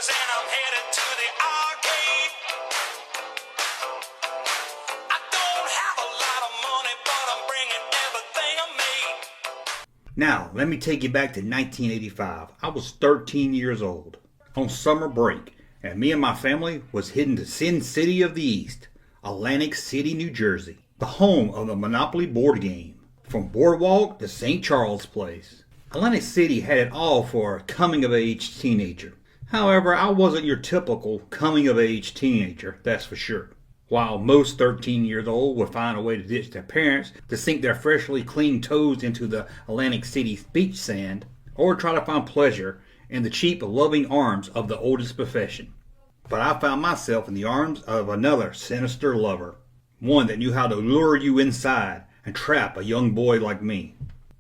shoes and I'm headed to the arcade. I don't have a lot of money, but I'm bringing everything I made. Now, let me take you back to 1985. I was 13 years old, on summer break, and me and my family was heading to Sin City of the East, Atlantic City, New Jersey, the home of the Monopoly board game, from Boardwalk to St. Charles Place. Atlantic City had it all for a coming-of-age teenager. However, I wasn't your typical coming-of-age teenager, that's for sure. While most 13 years old would find a way to ditch their parents to sink their freshly cleaned toes into the Atlantic City beach sand, or try to find pleasure in the cheap, loving arms of the oldest profession. But I found myself in the arms of another sinister lover, one that knew how to lure you inside and trap a young boy like me.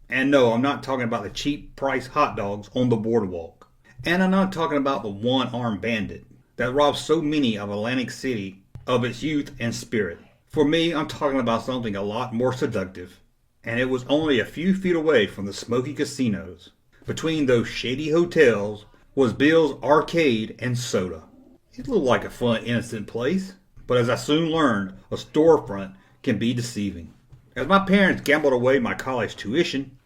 And no, I'm not talking about the cheap price hot dogs on the boardwalk. And I'm not talking about the one-armed bandit that robs so many of Atlantic City of its youth and spirit. For me, I'm talking about something a lot more seductive. And it was only a few feet away from the smoky casinos. Between those shady hotels was Bill's Arcade and Soda. It looked like a fun, innocent place. But as I soon learned, a storefront can be deceiving. As my parents gambled away my college tuition,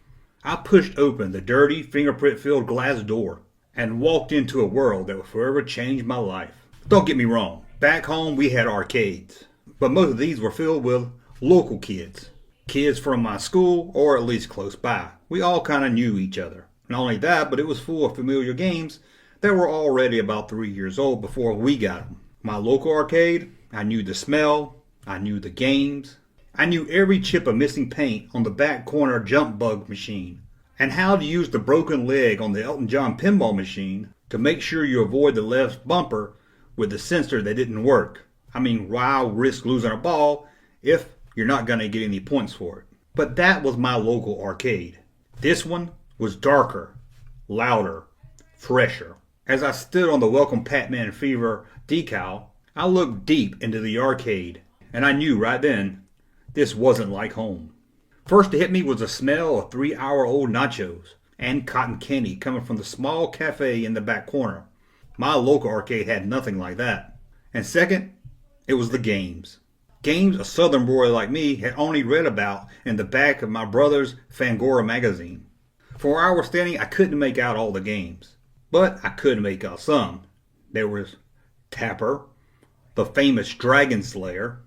I pushed open the dirty, fingerprint-filled glass door and walked into a world that would forever change my life. Don't get me wrong, back home we had arcades, but most of these were filled with local kids. Kids from my school, or at least close by. We all kind of knew each other. Not only that, but it was full of familiar games that were already about 3 years old before we got them. My local arcade, I knew the smell, I knew the games, I knew every chip of missing paint on the back corner jump bug machine, and how to use the broken leg on the Elton John pinball machine to make sure you avoid the left bumper with the sensor that didn't work. I mean, why risk losing a ball if you're not going to get any points for it? But that was my local arcade. This one was darker, louder, fresher. As I stood on the Welcome Pac-Man Fever decal, I looked deep into the arcade, and I knew right then this wasn't like home. First to hit me was the smell of 3-hour-old nachos and cotton candy coming from the small cafe in the back corner. My local arcade had nothing like that. And second, it was the games. Games a southern boy like me had only read about in the back of my brother's Fangora magazine. For where I was standing, I couldn't make out all the games. But I could make out some. There was Tapper, the famous Dragon Slayer,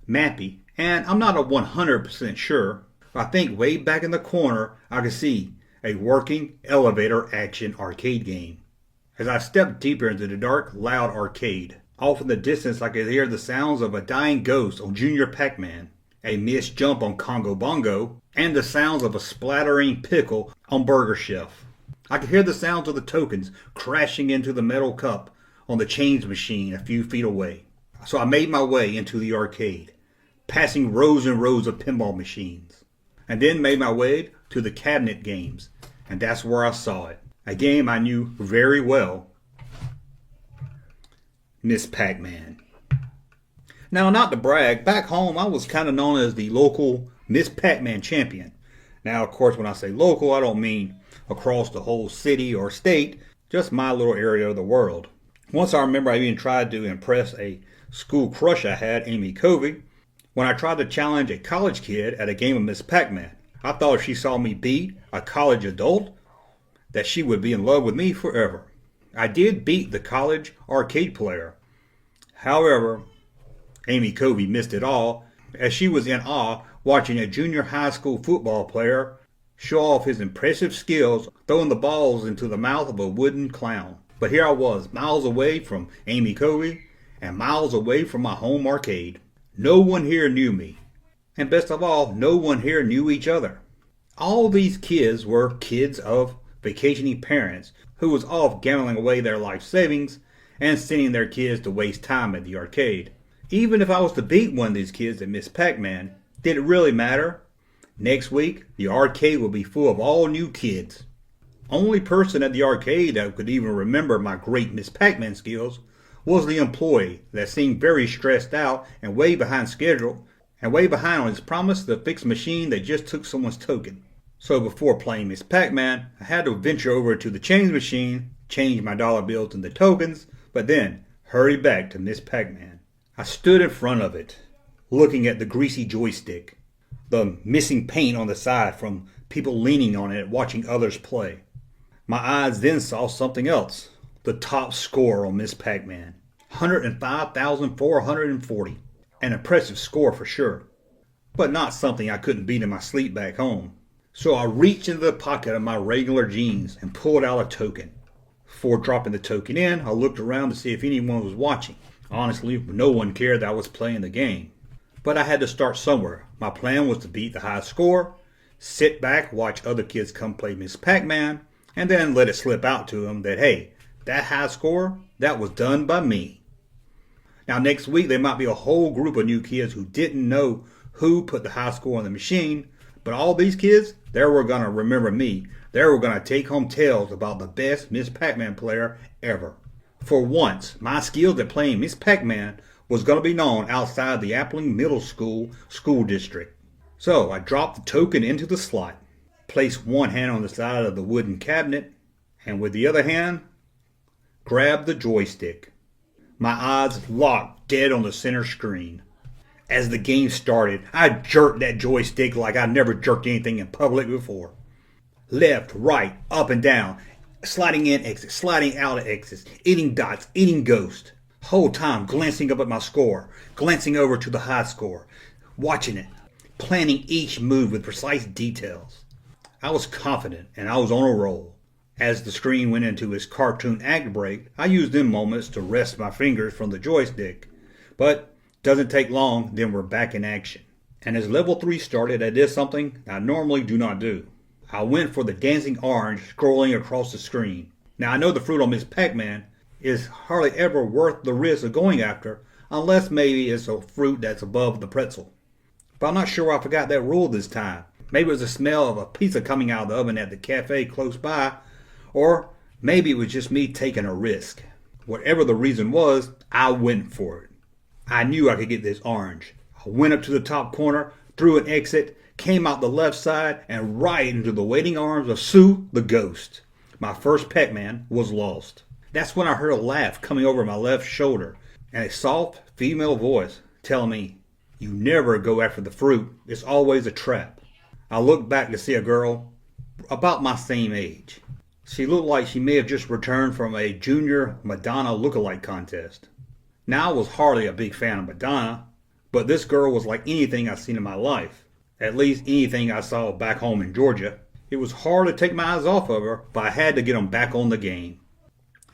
Mappy, and I'm not 100% sure. I think way back in the corner I could see a working elevator action arcade game. As I stepped deeper into the dark, loud arcade, off in the distance I could hear the sounds of a dying ghost on Junior Pac-Man, a missed jump on Congo Bongo, and the sounds of a splattering pickle on Burger Chef. I could hear the sounds of the tokens crashing into the metal cup on the change machine a few feet away. So I made my way into the arcade, passing rows and rows of pinball machines, and then made my way to the cabinet games, and that's where I saw it. A game I knew very well, Ms Pac-man. Now, not to brag, back home I was kind of known as the local Ms Pac-man champion. Now, of course, when I say local, I don't mean across the whole city or state, just my little area of the world. Once I remember I even tried to impress a school crush I had, Amy Covey, when I tried to challenge a college kid at a game of Ms Pac-man. I thought if she saw me beat a college adult, that she would be in love with me forever. I did beat the college arcade player. However, Amy Covey missed it all, as she was in awe watching a junior high school football player show off his impressive skills throwing the balls into the mouth of a wooden clown. But here I was, miles away from Amy Covey and miles away from my home arcade. No one here knew me. And best of all, no one here knew each other. All these kids were kids of vacationing parents who was off gambling away their life savings and sending their kids to waste time at the arcade. Even if I was to beat one of these kids at Ms Pac-man, did it really matter? Next week, the arcade will be full of all new kids. Only person at the arcade that could even remember my great Ms Pac-man skills was the employee that seemed very stressed out and way behind schedule and way behind on his promise to fix a machine that just took someone's token. So before playing Ms Pac-man, I had to venture over to the change machine, change my dollar bills into tokens, but then hurried back to Ms Pac-man. I stood in front of it, looking at the greasy joystick, the missing paint on the side from people leaning on it watching others play. My eyes then saw something else, the top score on Ms Pac-man, 105,440. An impressive score for sure, but not something I couldn't beat in my sleep back home. So I reached into the pocket of my regular jeans and pulled out a token. Before dropping the token in, I looked around to see if anyone was watching. Honestly, no one cared that I was playing the game. But I had to start somewhere. My plan was to beat the high score, sit back, watch other kids come play Ms Pac-man, and then let it slip out to them that, hey, that high score, that was done by me. Now next week there might be a whole group of new kids who didn't know who put the high score on the machine, but all these kids, they were going to remember me. They were going to take home tales about the best Ms Pac-man player ever. For once, my skills at playing Ms Pac-man was going to be known outside the Appling Middle School school district. So I dropped the token into the slot, placed one hand on the side of the wooden cabinet, and with the other hand, grabbed the joystick. My eyes locked dead on the center screen. As the game started, I jerked that joystick like I never jerked anything in public before. Left, right, up and down, sliding in exits, sliding out of exits, eating dots, eating ghosts. Whole time glancing up at my score, glancing over to the high score, watching it, planning each move with precise details. I was confident and I was on a roll. As the screen went into its cartoon act break, I used them moments to rest my fingers from the joystick. But doesn't take long, then we're back in action. And as level 3 started, I did something I normally do not do. I went for the dancing orange scrolling across the screen. Now I know the fruit on Ms Pac-man is hardly ever worth the risk of going after, unless maybe it's a fruit that's above the pretzel. But I'm not sure I forgot that rule this time. Maybe it was the smell of a pizza coming out of the oven at the cafe close by, or maybe it was just me taking a risk. Whatever the reason was, I went for it. I knew I could get this orange. I went up to the top corner, through an exit, came out the left side, and right into the waiting arms of Sue the ghost. My first Pac-man was lost. That's when I heard a laugh coming over my left shoulder, and a soft female voice telling me, "You never go after the fruit. It's always a trap." I looked back to see a girl about my same age. She looked like she may have just returned from a junior Madonna lookalike contest. Now I was hardly a big fan of Madonna, but this girl was like anything I've seen in my life. At least anything I saw back home in Georgia. It was hard to take my eyes off of her, but I had to get them back on the game.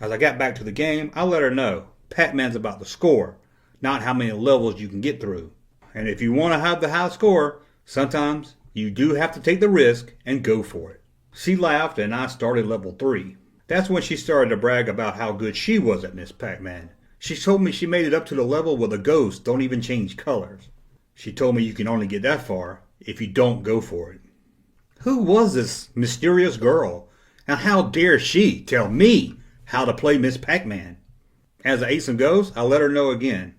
As I got back to the game, I let her know Pac-man's about the score, not how many levels you can get through. And if you want to have the high score, sometimes you do have to take the risk and go for it. She laughed and I started level 3. That's when she started to brag about how good she was at Ms Pac-man. She told me she made it up to the level where the ghosts don't even change colors. She told me you can only get that far if you don't go for it. Who was this mysterious girl? And how dare she tell me how to play Ms Pac-man? As I ate some ghosts, I let her know again.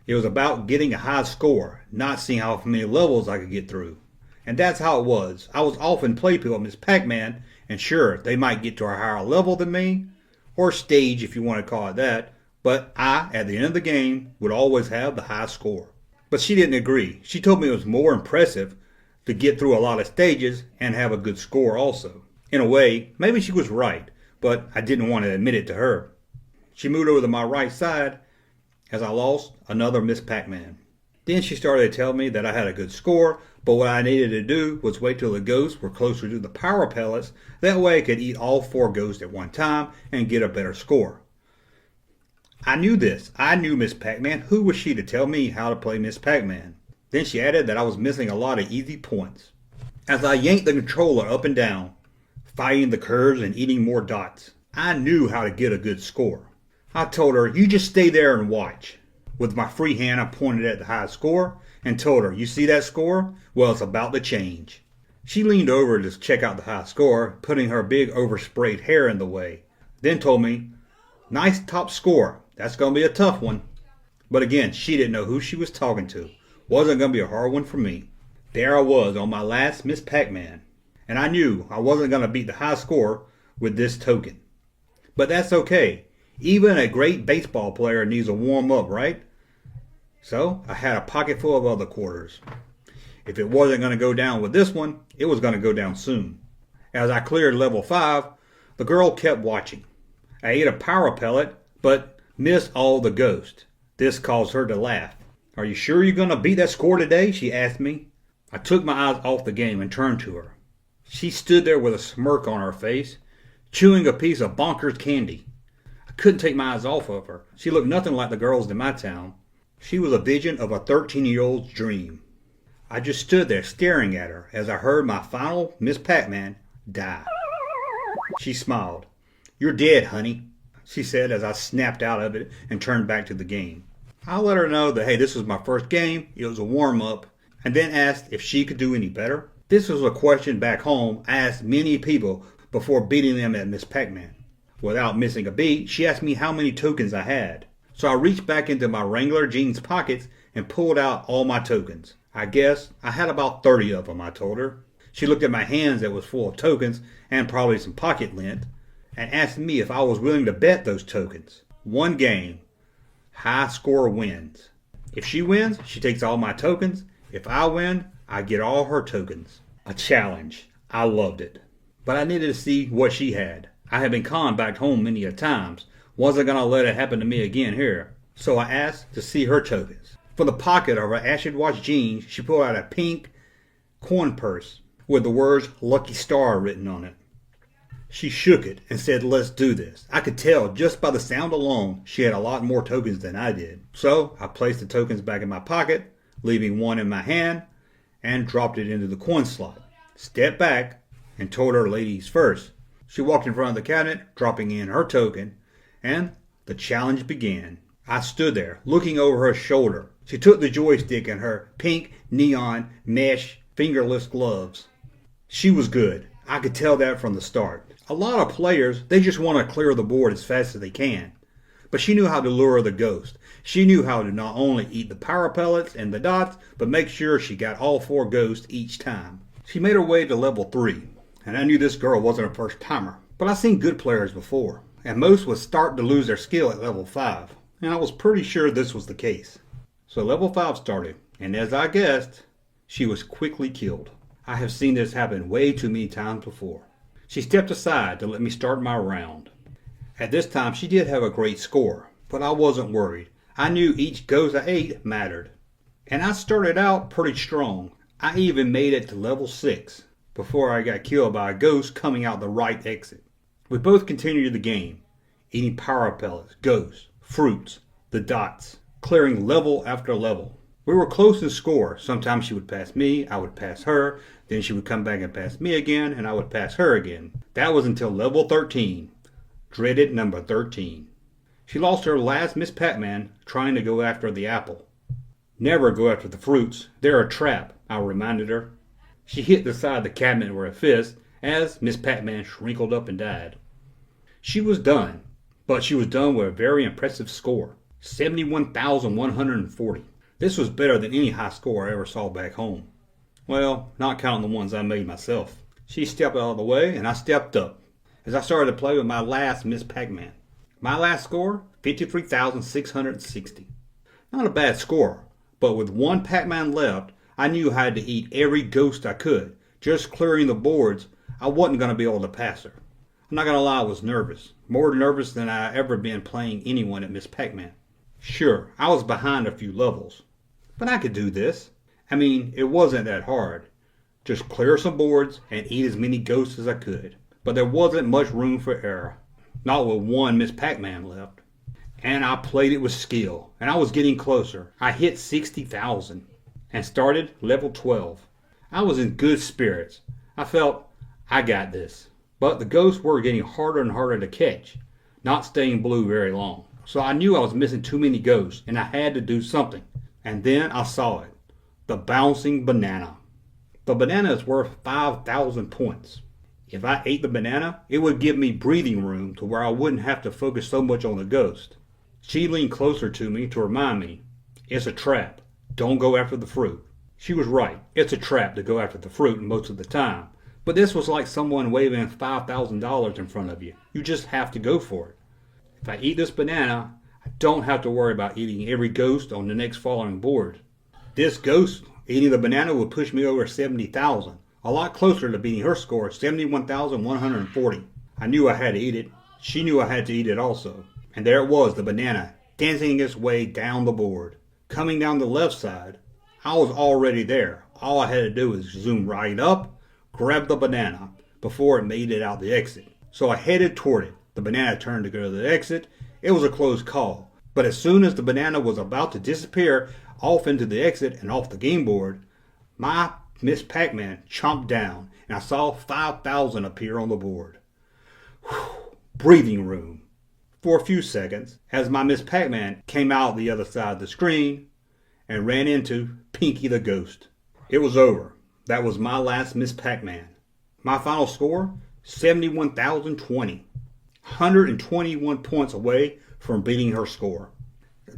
It was about getting a high score, not seeing how many levels I could get through. And that's how it was. I was often play people with Ms Pac-man, and sure, they might get to a higher level than me, or stage if you want to call it that, but I, at the end of the game, would always have the high score. But she didn't agree. She told me it was more impressive to get through a lot of stages and have a good score also. In a way, maybe she was right, but I didn't want to admit it to her. She moved over to my right side as I lost another Ms Pac-man. Then she started to tell me that I had a good score, but what I needed to do was wait till the ghosts were closer to the power pellets. That way I could eat all 4 ghosts at one time and get a better score. I knew this. I knew Ms Pac-man. Who was she to tell me how to play Ms Pac-man? Then she added that I was missing a lot of easy points. As I yanked the controller up and down, fighting the curves and eating more dots, I knew how to get a good score. I told her, "You just stay there and watch." With my free hand, I pointed at the high score and told her, "You see that score? Well, it's about to change." She leaned over to check out the high score, putting her big oversprayed hair in the way. Then told me, "Nice top score. That's going to be a tough one." But again, she didn't know who she was talking to. Wasn't going to be a hard one for me. There I was on my last Ms Pac-man. And I knew I wasn't going to beat the high score with this token. But that's okay. Even a great baseball player needs a warm up, right? So I had a pocket full of other quarters. If it wasn't going to go down with this one, it was going to go down soon. As I cleared level 5, the girl kept watching. I ate a power pellet, but missed all the ghosts. This caused her to laugh. Are you sure you're going to beat that score today? She asked me. I took my eyes off the game and turned to her. She stood there with a smirk on her face, chewing a piece of bonkers candy. I couldn't take my eyes off of her. She looked nothing like the girls in my town. She was a vision of a 13-year-old's dream. I just stood there staring at her as I heard my final Ms Pac-man die. She smiled. You're dead, honey, she said as I snapped out of it and turned back to the game. I let her know that, hey, this was my first game, it was a warm-up, and then asked if she could do any better. This was a question back home I asked many people before beating them at Ms Pac-man. Without missing a beat, she asked me how many tokens I had. So I reached back into my Wrangler jeans pockets and pulled out all my tokens. I guess I had about 30 of them, I told her. She looked at my hands that was full of tokens and probably some pocket lint and asked me if I was willing to bet those tokens. One game. High score wins. If she wins, she takes all my tokens. If I win, I get all her tokens. A challenge. I loved it. But I needed to see what she had. I had been conned back home many a times. Wasn't going to let it happen to me again here. So I asked to see her tokens. From the pocket of her acid-washed jeans, she pulled out a pink coin purse with the words Lucky Star written on it. She shook it and said, let's do this. I could tell just by the sound alone she had a lot more tokens than I did. So I placed the tokens back in my pocket, leaving one in my hand, and dropped it into the coin slot. Stepped back and told her ladies first. She walked in front of the cabinet, dropping in her token, and the challenge began. I stood there, looking over her shoulder. She took the joystick in her pink neon mesh fingerless gloves. She was good. I could tell that from the start. A lot of players, they just want to clear the board as fast as they can. But she knew how to lure the ghost. She knew how to not only eat the power pellets and the dots, but make sure she got all 4 ghosts each time. She made her way to level 3, and I knew this girl wasn't a first timer. But I've seen good players before, and most was starting to lose their skill at level 5, and I was pretty sure this was the case. So level 5 started, and as I guessed, she was quickly killed. I have seen this happen way too many times before. She stepped aside to let me start my round. At this time, she did have a great score, but I wasn't worried. I knew each ghost I ate mattered. And I started out pretty strong. I even made it to level 6 before I got killed by a ghost coming out the right exit. We both continued the game, eating power pellets, ghosts, fruits, the dots, clearing level after level. We were close in score. Sometimes she would pass me, I would pass her, then she would come back and pass me again, and I would pass her again. That was until level 13. Dreaded number 13. She lost her last Ms Pac-man trying to go after the apple. Never go after the fruits. They're a trap, I reminded her. She hit the side of the cabinet with a fist as Ms Pac-man shrinkled up and died. She was done, but she was done with a very impressive score. 71,140. This was better than any high score I ever saw back home. Well, not counting the ones I made myself. She stepped out of the way and I stepped up as I started to play with my last Ms Pac-man. My last score, 53,660. Not a bad score, but with one Pac-man left, I knew I had to eat every ghost I could. Just clearing the boards, I wasn't going to be able to pass her. I'm not going to lie, I was nervous. More nervous than I ever been playing anyone at Ms Pac-man. Sure, I was behind a few levels, but I could do this. I mean, it wasn't that hard. Just clear some boards and eat as many ghosts as I could. But there wasn't much room for error. Not with one Ms Pac-man left. And I played it with skill, and I was getting closer. I hit 60,000 and started level 12. I was in good spirits. I felt, I got this. But the ghosts were getting harder and harder to catch, not staying blue very long. So I knew I was missing too many ghosts, and I had to do something. And then I saw it. The bouncing banana. The banana is worth 5,000 points. If I ate the banana, it would give me breathing room to where I wouldn't have to focus so much on the ghost. She leaned closer to me to remind me, it's a trap. Don't go after the fruit. She was right. It's a trap to go after the fruit most of the time. But this was like someone waving $5,000 in front of you. You just have to go for it. If I eat this banana, I don't have to worry about eating every ghost on the next following board. This ghost eating the banana would push me over 70,000, a lot closer to beating her score, 71,140. I knew I had to eat it. She knew I had to eat it also. And there it was, the banana, dancing its way down the board. Coming down the left side, I was already there. All I had to do was zoom right up, grab the banana before it made it out the exit. So I headed toward it. The banana turned to go to the exit. It was a close call. But as soon as the banana was about to disappear off into the exit and off the game board, my Ms Pac-man chomped down and I saw 5,000 appear on the board. Whew, breathing room. For a few seconds, as my Ms Pac-man came out the other side of the screen and ran into Pinky the Ghost. It was over. That was my last Ms Pac-man. My final score, 71,020. 121 points away from beating her score.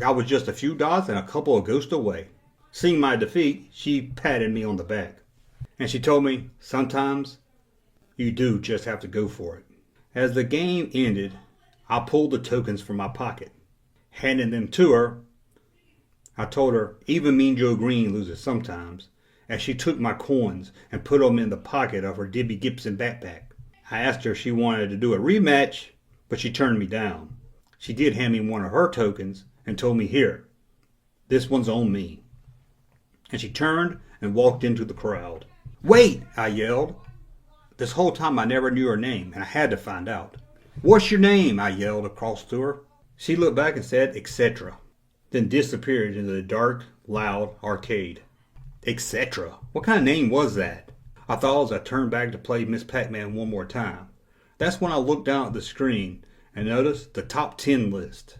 I was just a few dots and a couple of ghosts away. Seeing my defeat, she patted me on the back. And she told me, sometimes you do just have to go for it. As the game ended, I pulled the tokens from my pocket. Handing them to her, I told her, even Mean Joe Green loses sometimes, as she took my coins and put them in the pocket of her Debbie Gibson backpack. I asked her if she wanted to do a rematch, but she turned me down. She did hand me one of her tokens and told me, here, this one's on me. And she turned and walked into the crowd. Wait, I yelled. This whole time I never knew her name, and I had to find out. What's your name? I yelled across to her. She looked back and said, etc. Then disappeared into the dark, loud arcade. Etc. What kind of name was that? I thought as I turned back to play Ms Pac-man one more time. That's when I looked down at the screen and noticed the top 10 list.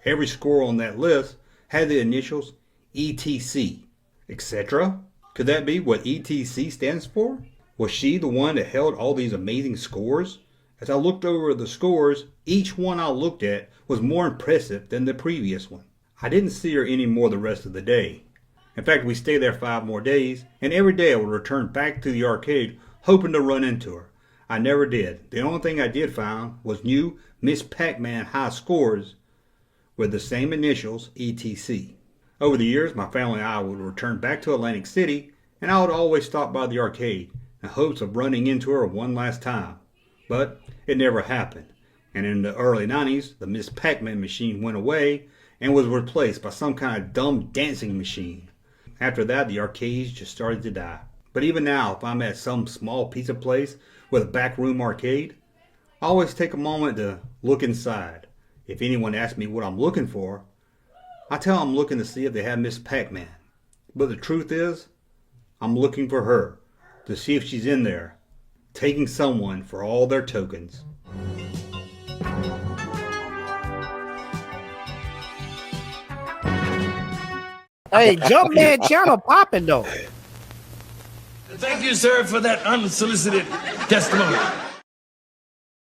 Every score on that list had the initials ETC. Etc. Could that be what ETC stands for? Was she the one that held all these amazing scores? As I looked over the scores, each one I looked at was more impressive than the previous one. I didn't see her anymore the rest of the day. In fact, we stayed there 5 more days, and every day I would return back to the arcade hoping to run into her. I never did. The only thing I did find was new Ms Pac-man high scores with the same initials, ETC. Over the years, my family and I would return back to Atlantic City, and I would always stop by the arcade in hopes of running into her one last time. But it never happened. And in the early 90s, the Ms Pac-man machine went away and was replaced by some kind of dumb dancing machine. After that, the arcades just started to die. But even now, if I'm at some small pizza place with a backroom arcade, I always take a moment to look inside. If anyone asks me what I'm looking for, I tell them I'm looking to see if they have Ms Pac-man. But the truth is, I'm looking for her, to see if she's in there, taking someone for all their tokens. Hey, Junkman channel popping though. Thank you, sir, for that unsolicited testimony.